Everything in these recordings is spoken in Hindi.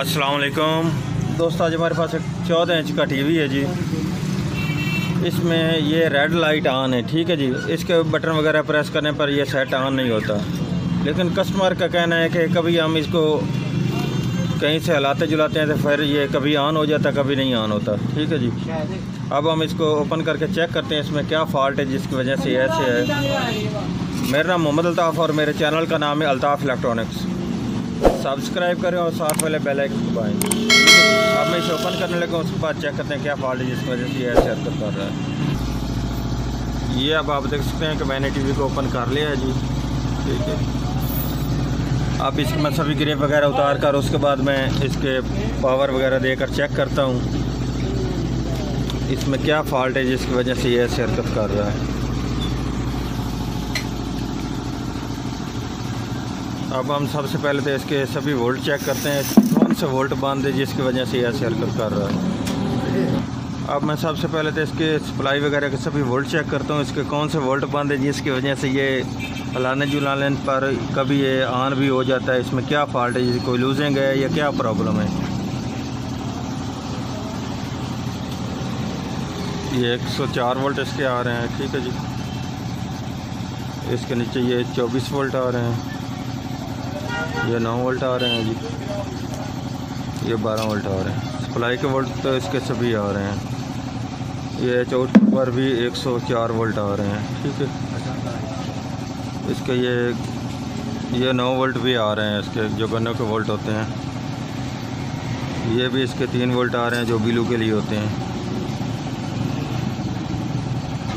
अस्सलाम वालेकुम दोस्तों, आज हमारे पास एक 14 इंच का टीवी है जी। इसमें ये रेड लाइट ऑन है, ठीक है जी। इसके बटन वगैरह प्रेस करने पर ये सेट ऑन नहीं होता, लेकिन कस्टमर का कहना है कि कभी हम इसको कहीं से हिलाते जुलाते हैं तो फिर ये कभी ऑन हो जाता, कभी नहीं ऑन होता, ठीक है जी। अब हम इसको ओपन करके चेक करते हैं इसमें क्या फ़ॉल्ट है जिसकी वजह से ऐसे है। मेरा नाम मोहम्मद अल्ताफ़ और मेरे चैनल का नाम है अल्ताफ़ इलेक्ट्रॉनिक्स। सब्सक्राइब करें और साथ वाले बेल आइकन दबाएं। अब मैं इसे ओपन करने लगा, उसके बाद चेक करते हैं क्या फॉल्ट है जिसकी वजह से ये ऐसे हरकत कर रहा है। ये अब आप देख सकते हैं कि मैंने टीवी को ओपन कर लिया है जी, ठीक है। अब इसकी मैं सभी ग्रेप वगैरह उतार कर उसके बाद मैं इसके पावर वगैरह देकर चेक करता हूँ इसमें क्या फॉल्ट है जिसकी वजह से ये ऐसे हरकत कर रहा है। अब हम सबसे पहले तो इसके सभी वोल्ट चेक करते हैं, कौन से वोल्ट बंद है जिसकी वजह से ऐसे हरकत कर रहा है। अब मैं सबसे पहले तो इसके सप्लाई वगैरह के सभी वोल्ट चेक करता हूँ, इसके कौन से वोल्ट बंद है जिसकी वजह से ये हिलाने जुलाने पर कभी ये ऑन भी हो जाता है। इसमें क्या फॉल्ट है, कोई लूजिंग है या क्या प्रॉब्लम है। ये 104 वोल्ट इसके आ रहे हैं, ठीक है जी। इसके नीचे ये 24 वोल्ट आ रहे हैं, ये 9 वोल्ट आ रहे हैं जी, ये 12 वोल्ट आ रहे हैं। सप्लाई के वोल्ट तो इसके सभी आ रहे हैं। ये चौथ पर भी 104 वोल्ट आ रहे हैं, ठीक है। इसके ये 9 वोल्ट भी आ रहे हैं, इसके जो गन्नों के वोल्ट होते हैं। ये भी इसके 3 वोल्ट आ रहे हैं जो बिलू के लिए होते हैं।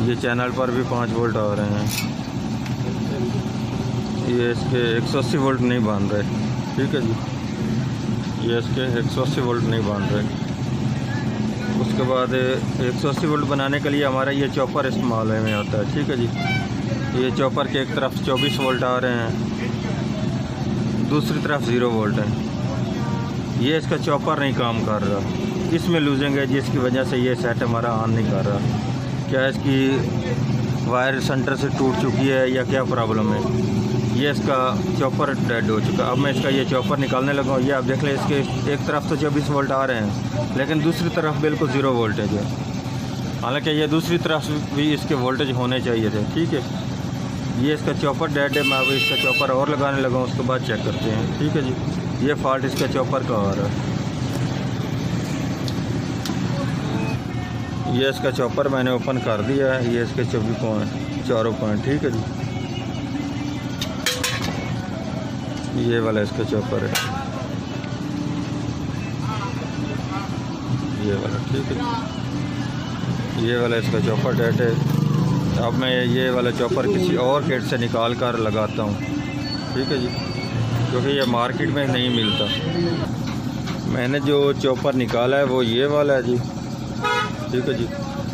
ये चैनल पर भी 5 वोल्ट आ रहे हैं। ये इसके 180 वोल्ट नहीं बन रहे, ठीक है जी। ये इसके 180 वोल्ट नहीं बन रहे। उसके बाद 180 वोल्ट बनाने के लिए हमारा ये चॉपर इस्तेमाल में आता है, ठीक है जी। ये चॉपर के एक तरफ 24 वोल्ट आ रहे हैं, दूसरी तरफ 0 वोल्ट है। ये इसका चॉपर नहीं काम कर रहा, इसमें लूजिंग है जिसकी वजह से ये सेट हमारा ऑन नहीं कर रहा। क्या इसकी वायर सेंटर से टूट चुकी है या क्या प्रॉब्लम है। ये इसका चॉपर डेड हो चुका। अब मैं इसका ये चॉपर निकालने लगा हूँ। ये आप देख लें, इसके एक तरफ तो 24 वोल्ट आ रहे हैं, लेकिन दूसरी तरफ बिल्कुल 0 वोल्टेज है। हालांकि ये दूसरी तरफ भी इसके वोल्टेज होने चाहिए थे, ठीक है। ये इसका चॉपर डेड है। मैं अब इसका चॉपर और लगाने लगा हूँ, उसके बाद चेक करते हैं, ठीक है जी। ये फॉल्ट इसका चॉपर का आ रहा है। ये इसका चॉपर मैंने ओपन कर दिया है। ये इसके 24 पॉइंट, चारों पॉइंट, ठीक है जी। ये वाला इसका चॉपर है, ये वाला, ठीक है। ये वाला इसका चॉपर डेट है। अब मैं ये वाला चॉपर किसी और किट से निकाल कर लगाता हूँ, ठीक है जी, क्योंकि ये मार्केट में नहीं मिलता। मैंने जो चॉपर निकाला है वो ये वाला है जी, ठीक है जी।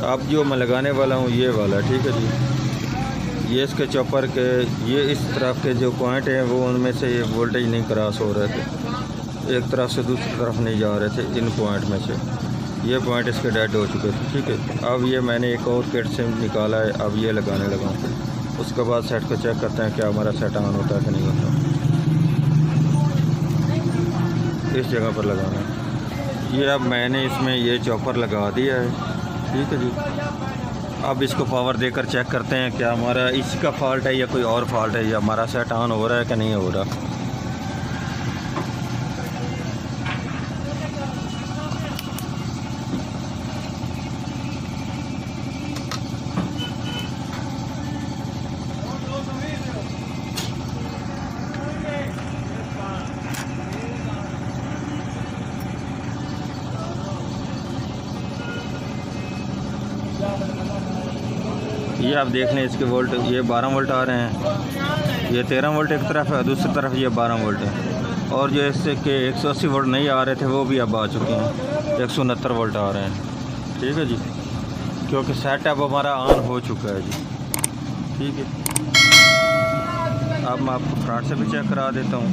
अब जो मैं लगाने वाला हूँ ये वाला, ठीक है जी। ये इसके चॉपर के ये इस तरफ के जो पॉइंट हैं वो उनमें से ये वोल्टेज नहीं क्रॉस हो रहे थे, एक तरफ से दूसरी तरफ नहीं जा रहे थे। इन पॉइंट में से ये पॉइंट इसके डेड हो चुके थे, ठीक है। अब ये मैंने एक और किट से निकाला है, अब ये लगाने लगा हूँ। उसके बाद सेट को चेक करते हैं क्या हमारा सेट ऑन होता है कि नहीं होता। इस जगह पर लगाना है। ये अब मैंने इसमें ये चॉपर लगा दिया है, ठीक है जी। अब इसको पावर देकर चेक करते हैं क्या हमारा इसी का फॉल्ट है या कोई और फॉल्ट है, या हमारा सेट ऑन हो रहा है कि नहीं हो रहा। ये आप देख लें, इसके वोल्ट ये 12 वोल्ट आ रहे हैं। ये 13 वोल्ट एक तरफ है, दूसरी तरफ ये 12 वोल्ट है। और जो इससे के 180 वोल्ट नहीं आ रहे थे वो भी अब आ चुके हैं, 169 वोल्ट आ रहे हैं, ठीक है जी। क्योंकि सेट अब हमारा ऑन हो चुका है जी, ठीक है। अब मैं आपको फ्रंट से भी चेक करा देता हूँ।